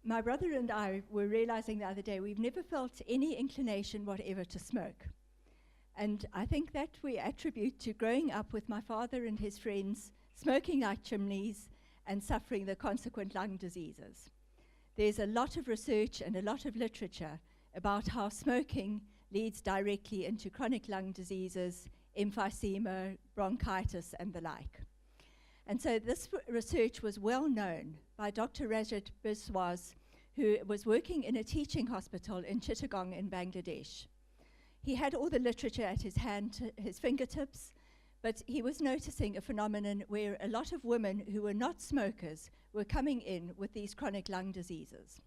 My brother and I were realizing the other day we've never felt any inclination whatever to smoke. And I think that we attribute to growing up with my father and his friends smoking like chimneys and suffering the consequent lung diseases. There's a lot of research and a lot of literature about how smoking leads directly into chronic lung diseases, emphysema, bronchitis, and the like. And so this research was well known by Dr. Rajat Biswas, who was working in a teaching hospital in Chittagong in Bangladesh. He had all the literature at his fingertips, but he was noticing a phenomenon where a lot of women who were not smokers were coming in with these chronic lung diseases.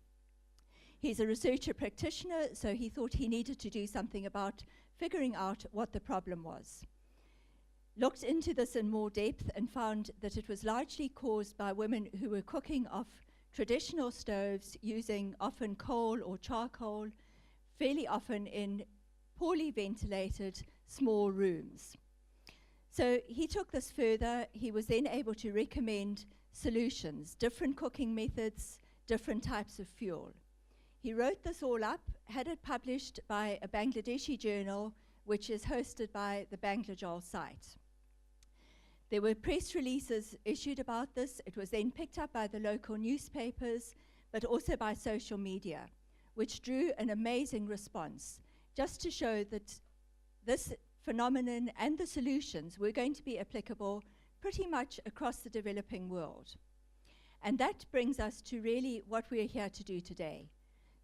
He's a researcher practitioner, so he thought he needed to do something about figuring out what the problem was. Looked into this in more depth and found that it was largely caused by women who were cooking off traditional stoves using often coal or charcoal, fairly often in poorly ventilated small rooms. So he took this further. He was then able to recommend solutions, different cooking methods, different types of fuel. He wrote this all up, had it published by a Bangladeshi journal, which is hosted by the Banglajol site. There were press releases issued about this. It was then picked up by the local newspapers, but also by social media, which drew an amazing response, just to show that this phenomenon and the solutions were going to be applicable pretty much across the developing world. And that brings us to really what we're here to do today.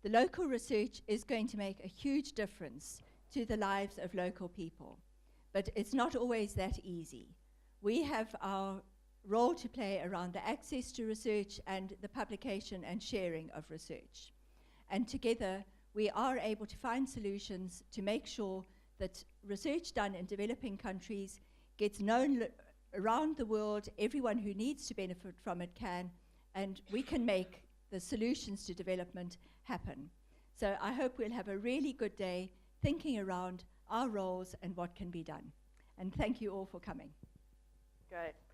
The local research is going to make a huge difference to the lives of local people, but it's not always that easy. We have our role to play around the access to research and the publication and sharing of research. And together, we are able to find solutions to make sure that research done in developing countries gets known around the world. Everyone who needs to benefit from it can, and we can make the solutions to development happen. So I hope we'll have a really good day thinking around our roles and what can be done. And thank you all for coming. Great.